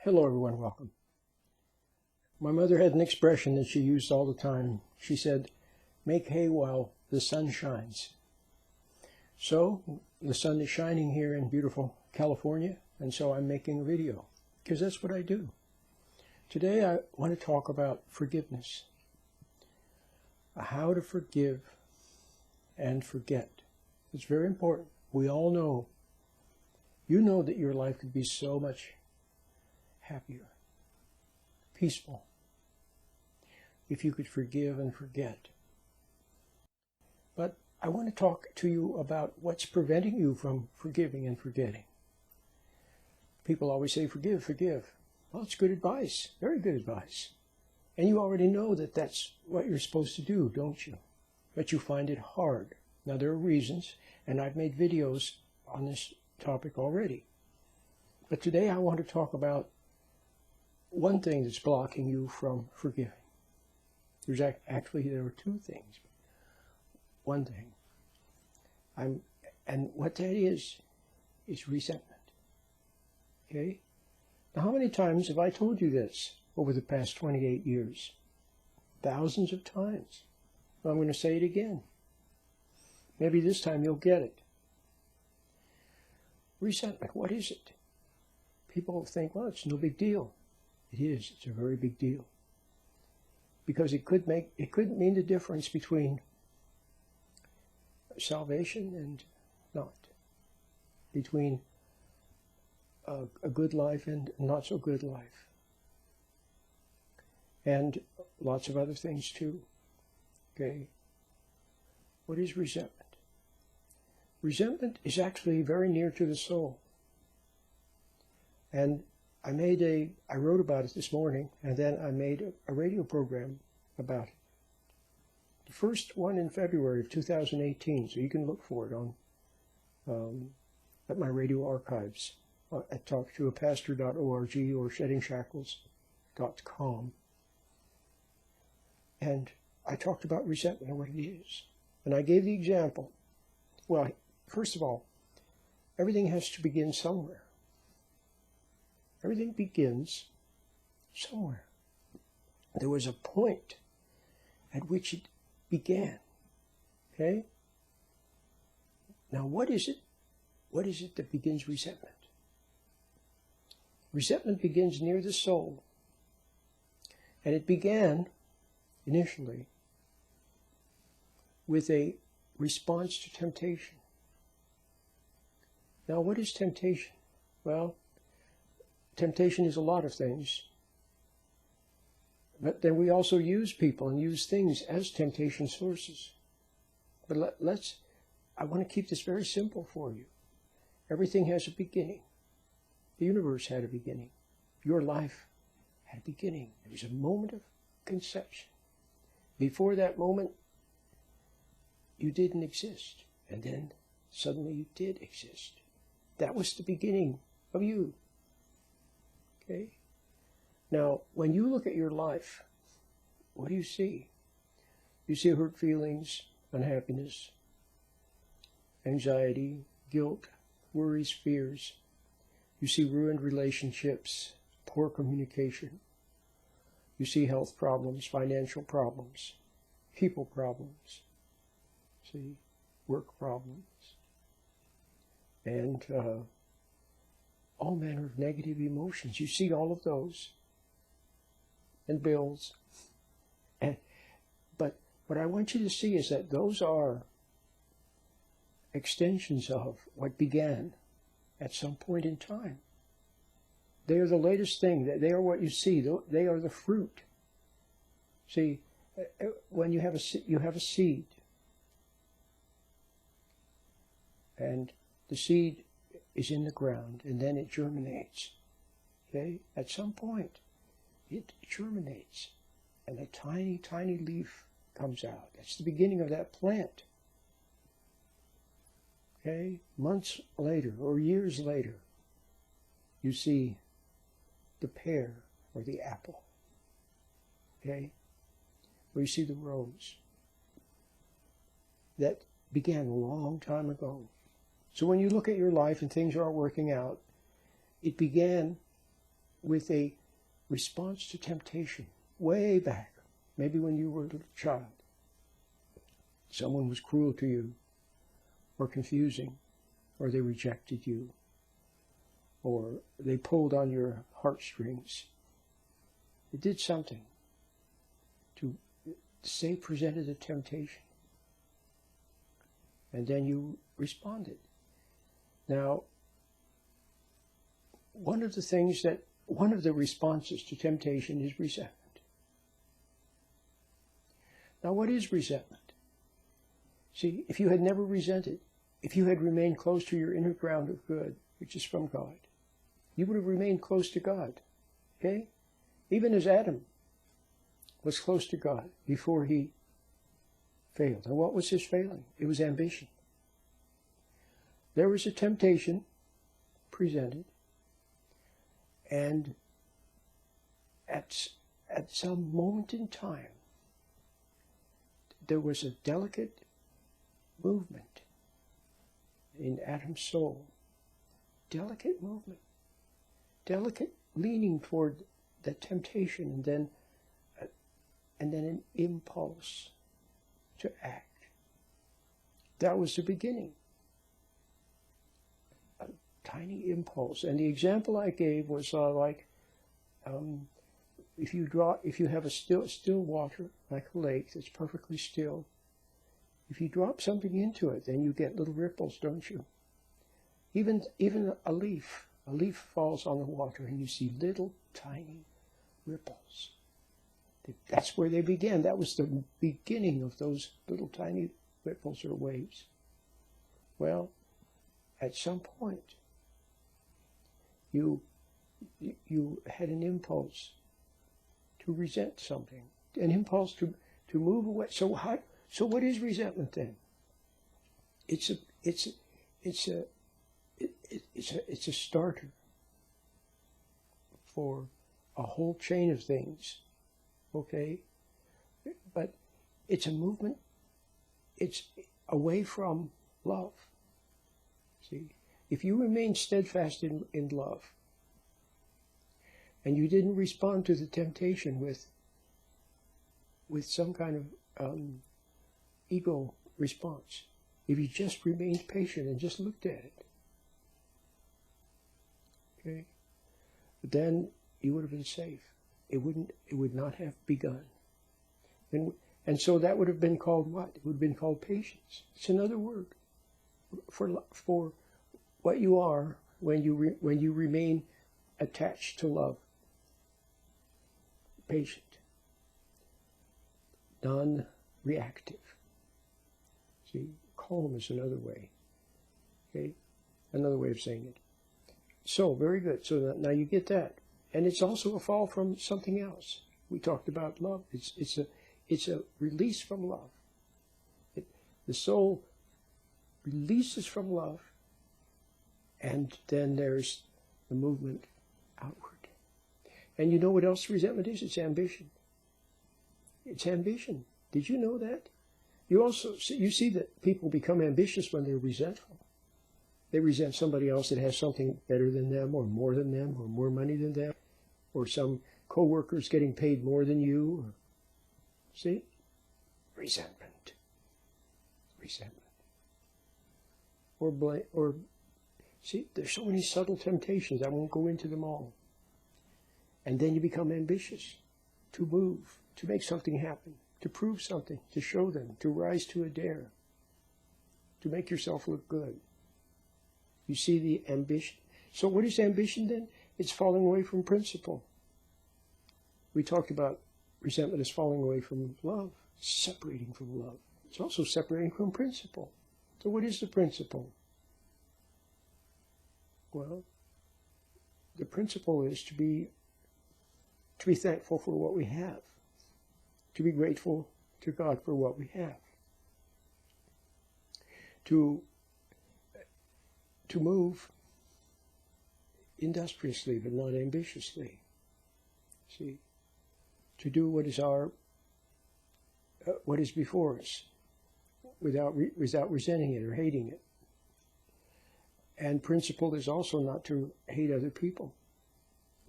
Hello everyone, welcome. My mother had an expression that she used all the time. She said, make hay while the sun shines. So, the sun is shining here in beautiful California, and so I'm making a video, because that's what I do. Today I want to talk about forgiveness. How to forgive and forget. It's very important. We all know. You know that your life could be so much happier, peaceful, if you could forgive and forget. But I want to talk to you about what's preventing you from forgiving and forgetting. People always say, forgive, forgive. Well, it's good advice, very good advice. And you already know that that's what you're supposed to do, don't you? But you find it hard. Now, there are reasons, and I've made videos on this topic already. But today I want to talk about one thing that's blocking you from forgiving. There are two things. One thing. And what that is resentment. Okay? Now, how many times have I told you this over the past 28 years? Thousands of times. Well, I'm going to say it again. Maybe this time you'll get it. Resentment, what is it? People think, well, it's no big deal. It is. It's a very big deal. Because it could mean the difference between salvation and not. Between a good life and not so good life. And lots of other things too. Okay? What is resentment? Resentment is actually very near to the soul. And I wrote about it this morning, and then I made a radio program about it. The first one in February of 2018, so you can look for it on at my radio archives at talktoapastor.org or sheddingshackles.com. And I talked about resentment and what it is. And I gave the example. Well, first of all, everything has to begin somewhere. Everything begins somewhere. There was a point at which it began. Okay? Now, what is it? What is it that begins resentment? Resentment begins near the soul. And it began, initially, with a response to temptation. Now, what is temptation? Well, temptation is a lot of things. But then we also use people and use things as temptation sources. But I want to keep this very simple for you. Everything has a beginning. The universe had a beginning. Your life had a beginning. There was a moment of conception. Before that moment, you didn't exist. And then suddenly you did exist. That was the beginning of you. Okay? Now, when you look at your life, what do you see? You see hurt feelings, unhappiness, anxiety, guilt, worries, fears. You see ruined relationships, poor communication. You see health problems, financial problems, people problems. See, work problems. And all manner of negative emotions. You see all of those. And bills. But what I want you to see is that those are extensions of what began at some point in time. They are the latest thing. They are what you see. They are the fruit. See, when you have a seed. And the seed is in the ground, and then it germinates. Okay? At some point, it germinates, and a tiny, tiny leaf comes out. That's the beginning of that plant. Okay? Months later, or years later, you see the pear or the apple. Okay? Or you see the rose. That began a long time ago. So when you look at your life and things aren't working out, it began with a response to temptation way back, maybe when you were a little child. Someone was cruel to you, or confusing, or they rejected you, or they pulled on your heartstrings. It did something to say, presented a temptation. And then you responded. Now, one of the responses to temptation is resentment. Now, what is resentment? See, if you had never resented, if you had remained close to your inner ground of good, which is from God, you would have remained close to God. Okay? Even as Adam was close to God before he failed. And what was his failing? It was ambition. There was a temptation presented, and at some moment in time, there was a delicate movement in Adam's soul. Delicate movement. Delicate leaning toward the temptation, and then an impulse to act. That was the beginning. A tiny impulse. And the example I gave was if you have a still water, like a lake that's perfectly still, if you drop something into it, then you get little ripples, don't you? Even a leaf falls on the water, and you see little tiny ripples. That's where they began. That was the beginning of those little tiny ripples or waves. Well, at some point, you had an impulse to resent something, an impulse to move away. So what is resentment then? It's a starter for a whole chain of things. Okay? But it's a movement, it's away from love. See? If you remain steadfast in love, and you didn't respond to the temptation with some kind of ego response, if you just remained patient and just looked at it, okay, then you would have been safe. It would not have begun. And so that would have been called what? It would have been called patience. It's another word for what you are when you remain attached to love. Patient. Non-reactive. See, calm is another way. Okay? Another way of saying it. So, very good. So now you get that. And it's also a fall from something else. We talked about love. It's a release from love. The soul releases from love, and then there's the movement outward. And you know what else resentment is? It's ambition. It's ambition. Did you know that? You see that people become ambitious when they're resentful. They resent somebody else that has something better than them, or more than them, or more money than them, or some co-worker's getting paid more than you. See? Resentment. Resentment. Or see, there's so many subtle temptations. I won't go into them all. And then you become ambitious to move, to make something happen, to prove something, to show them, to rise to a dare, to make yourself look good. You see the ambition. So what is ambition then? It's falling away from principle. We talked about resentment as falling away from love, separating from love. It's also separating from principle. So what is the principle? Well, the principle is to be thankful for what we have, to be grateful to God for what we have, to move industriously but not ambitiously. See, to do what is before us, without resenting it or hating it. And principle is also not to hate other people.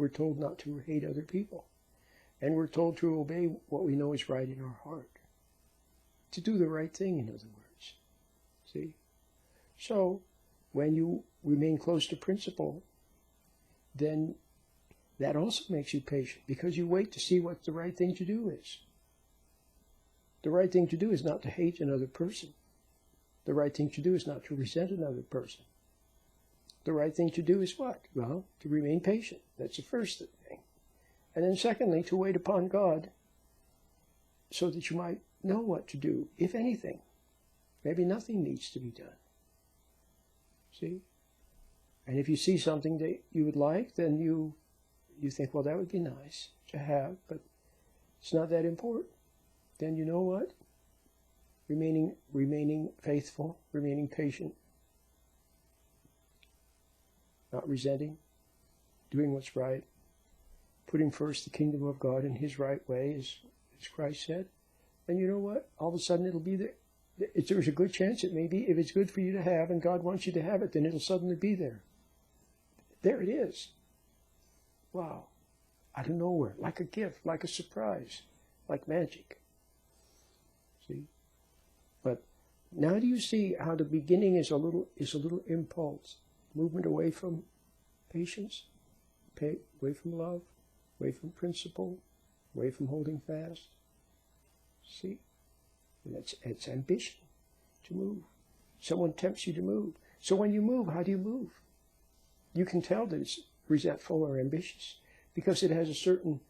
We're told not to hate other people. And we're told to obey what we know is right in our heart. To do the right thing, in other words. See? So, when you remain close to principle, then that also makes you patient, because you wait to see what the right thing to do is. The right thing to do is not to hate another person. The right thing to do is not to resent another person. The right thing to do is what? Well, to remain patient. That's the first thing. And then secondly, to wait upon God so that you might know what to do, if anything. Maybe nothing needs to be done. See? And if you see something that you would like, then you think, well, that would be nice to have, but it's not that important. Then you know what? Remaining faithful, remaining patient, not resenting, doing what's right, putting first the kingdom of God in His right way, as Christ said. And you know what? All of a sudden it'll be there. There's a good chance it may be. If it's good for you to have and God wants you to have it, then it'll suddenly be there. There it is. Wow. Out of nowhere. Like a gift, like a surprise, like magic. See? But now do you see how the beginning is a little impulse, movement away from patience, away from love, away from principle, away from holding fast? See? And it's ambition to move. Someone tempts you to move. So when you move, how do you move? You can tell that it's resentful or ambitious because it has a certain,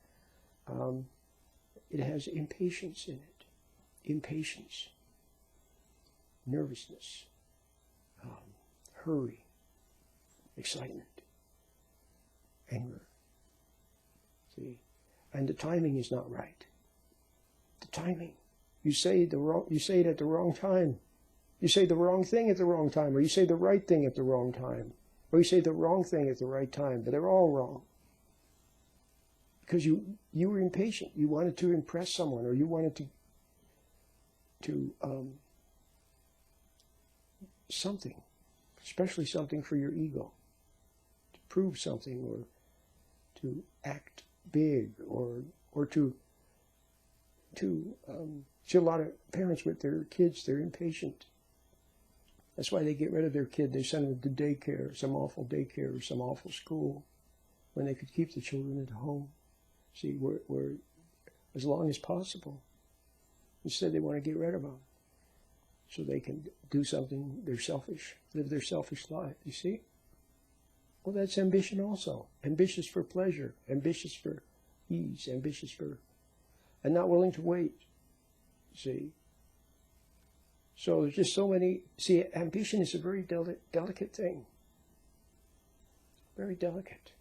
it has impatience in it. Impatience, nervousness, hurry, excitement, anger. See? And the timing is not right. The timing. You say it at the wrong time. You say the wrong thing at the wrong time, or you say the right thing at the wrong time, or you say the wrong thing at the right time, but they're all wrong. Because you were impatient. You wanted to impress someone, or you wanted to something, especially something for your ego, to prove something, or to act big, or to see a lot of parents with their kids, they're impatient. That's why they get rid of their kid. They send them to daycare, some awful daycare, or some awful school, when they could keep the children at home. See, where as long as possible. Instead, they want to get rid of them so they can do something. They're selfish, live their selfish life. You see? Well, that's ambition also. Ambitious for pleasure, ambitious for ease, ambitious for, and not willing to wait. See? So there's just so many. See, ambition is a very delicate thing. Very delicate.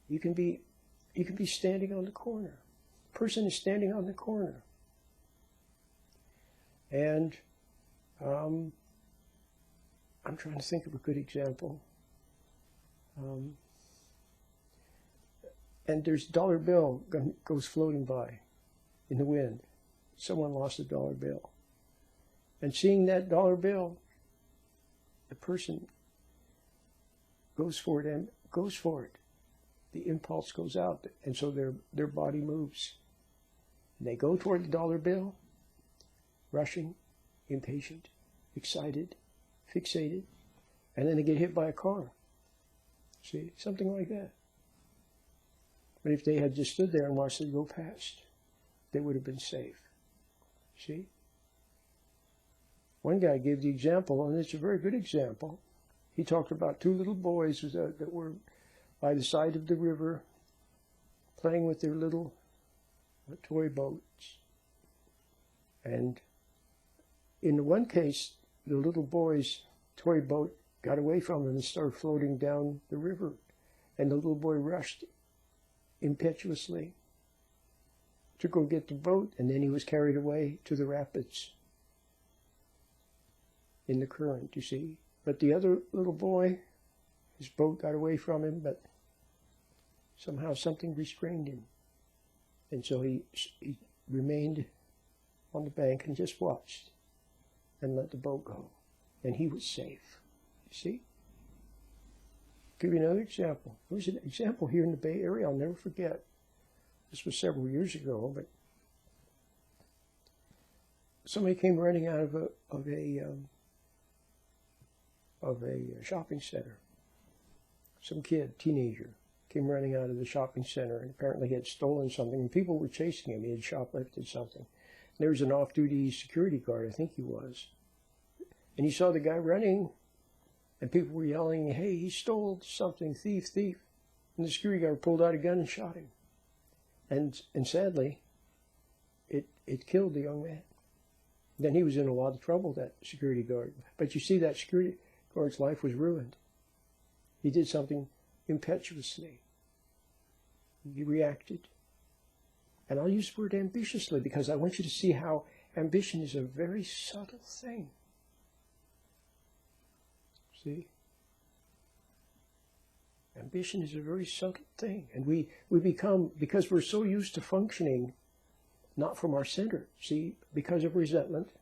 You can be standing on the corner. A person is standing on the corner. And I'm trying to think of a good example. And there's a dollar bill goes floating by in the wind. Someone lost a dollar bill. And seeing that dollar bill, the person goes for it. The impulse goes out, and so their body moves. And they go toward the dollar bill, rushing, impatient, excited, fixated, and then they get hit by a car. See, something like that. But if they had just stood there and watched it go past, they would have been safe. See? One guy gave the example, and it's a very good example. He talked about two little boys that were by the side of the river playing with their little toy boats. And in one case, the little boy's toy boat got away from him and started floating down the river. And the little boy rushed impetuously to go get the boat, and then he was carried away to the rapids in the current, you see. But the other little boy, his boat got away from him, but somehow something restrained him. And so he remained on the bank and just watched and let the boat go. And he was safe, you see. Give you another example. There was an example here in the Bay Area I'll never forget. This was several years ago, but somebody came running out of a shopping center. Some kid, teenager, came running out of the shopping center, and apparently he had stolen something, and people were chasing him. He had shoplifted something. And there was an off-duty security guard, I think he was, and he saw the guy running, and people were yelling, "Hey, he stole something, thief, thief." And the security guard pulled out a gun and shot him. And sadly, it killed the young man. Then he was in a lot of trouble, that security guard. But you see, that security guard's life was ruined. He did something impetuously. He reacted. And I'll use the word ambitiously because I want you to see how ambition is a very subtle thing. See? Ambition is a very subtle thing. And we become, because we're so used to functioning not from our center, see, because of resentment,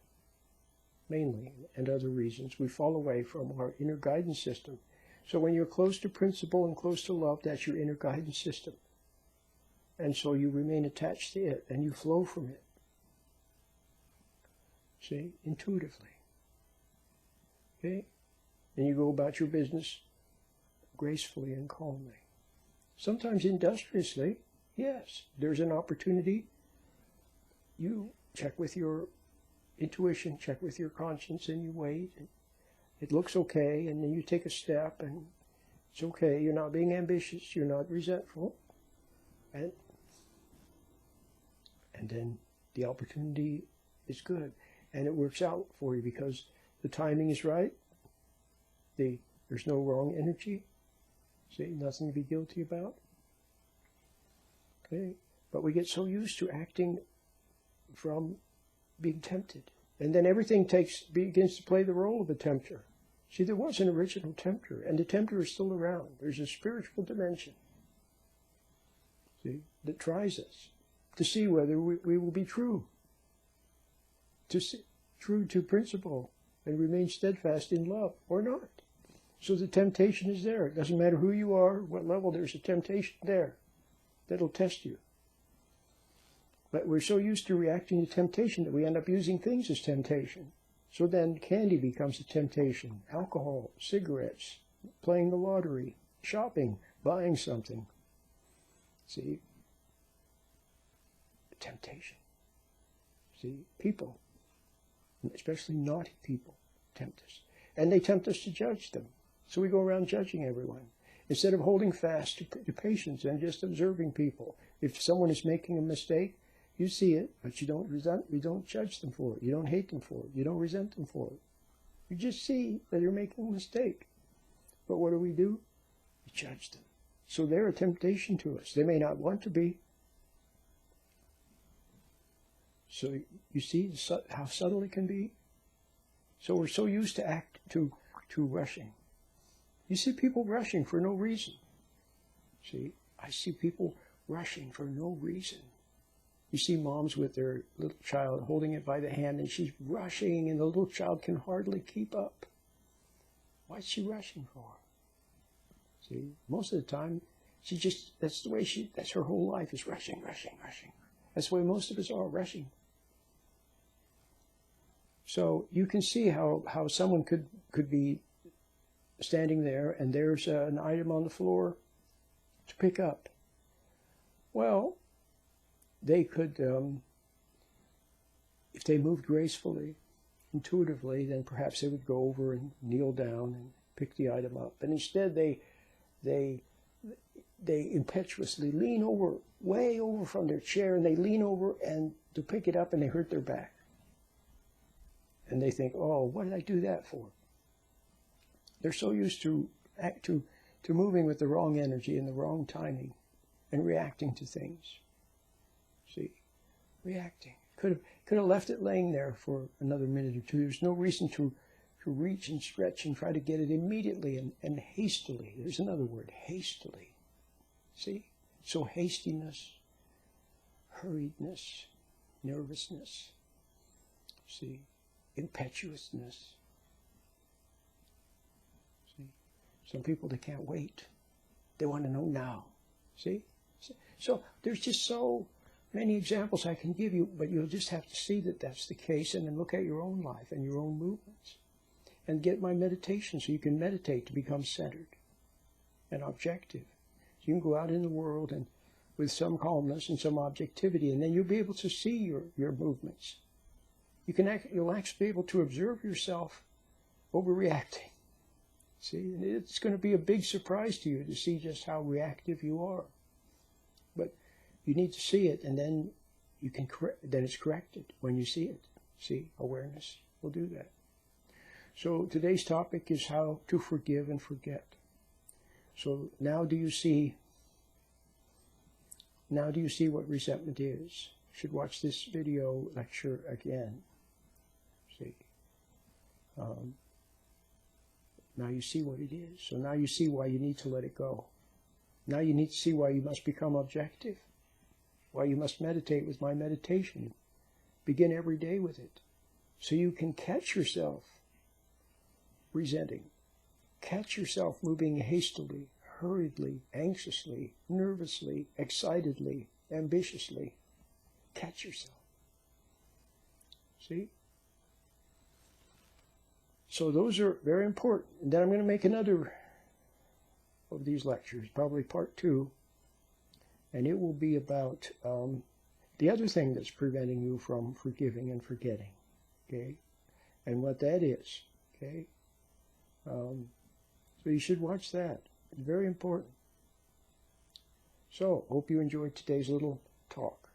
mainly, and other reasons, we fall away from our inner guidance system. So when you're close to principle and close to love, that's your inner guidance system. And so you remain attached to it, and you flow from it. See, intuitively. Okay? And you go about your business gracefully and calmly. Sometimes industriously, yes, there's an opportunity. You check with your intuition, check with your conscience, and you wait. And it looks okay, and then you take a step, and it's okay. You're not being ambitious. You're not resentful. And then the opportunity is good. And it works out for you because the timing is right. There's no wrong energy. See, nothing to be guilty about. Okay? But we get so used to acting from being tempted. And then everything begins to play the role of a tempter. See, there was an original tempter, and the tempter is still around. There's a spiritual dimension, see, that tries us to see whether we will be true, true to principle, and remain steadfast in love or not. So the temptation is there. It doesn't matter who you are, what level, there's a temptation there that'll test you. But we're so used to reacting to temptation that we end up using things as temptation. So then candy becomes a temptation. Alcohol, cigarettes, playing the lottery, shopping, buying something. See? Temptation. See? People, especially naughty people, tempt us. And they tempt us to judge them. So we go around judging everyone. Instead of holding fast to patience and just observing people. If someone is making a mistake, you see it, but you don't judge them for it. You don't hate them for it. You don't resent them for it. You just see that you're making a mistake. But what do? We judge them. So they're a temptation to us. They may not want to be. So you see how subtle it can be? So we're so used to rushing. You see people rushing for no reason. See, I see people rushing for no reason. You see moms with their little child holding it by the hand, and she's rushing, and the little child can hardly keep up. What's she rushing for? See, most of the time, that's the way that's her whole life is rushing, rushing, rushing. That's the way most of us are, rushing. So you can see how someone could be standing there, and there's an item on the floor to pick up. Well, they could, if they moved gracefully, intuitively, then perhaps they would go over and kneel down and pick the item up. And instead, they impetuously lean over, way over from their chair, and they lean over and to pick it up, and they hurt their back. And they think, "Oh, what did I do that for?" They're so used to moving with the wrong energy and the wrong timing, and reacting to things. See, reacting. Could have left it laying there for another minute or two. There's no reason to reach and stretch and try to get it immediately and hastily. There's another word, hastily. See? So hastiness, hurriedness, nervousness. See? Impetuousness. See? Some people, they can't wait. They want to know now. See? So there's just so many examples I can give you, but you'll just have to see that that's the case, and then look at your own life and your own movements. And get my meditation so you can meditate to become centered and objective. So you can go out in the world and with some calmness and some objectivity, and then you'll be able to see your movements. You'll actually be able to observe yourself overreacting. See, and it's going to be a big surprise to you to see just how reactive you are. But you need to see it, and then then it's corrected when you see it. See, awareness will do that. So today's topic is how to forgive and forget. So now do you see what resentment is? You should watch this video lecture again. See. Now you see what it is. So now you see why you need to let it go. Now you need to see why you must become objective. Why you must meditate with my meditation. Begin every day with it. So you can catch yourself resenting. Catch yourself moving hastily, hurriedly, anxiously, nervously, excitedly, ambitiously. Catch yourself. See? So those are very important. And then I'm going to make another of these lectures, probably part 2. And it will be about the other thing that's preventing you from forgiving and forgetting. Okay? And what that is. Okay? So you should watch that. It's very important. So, hope you enjoyed today's little talk.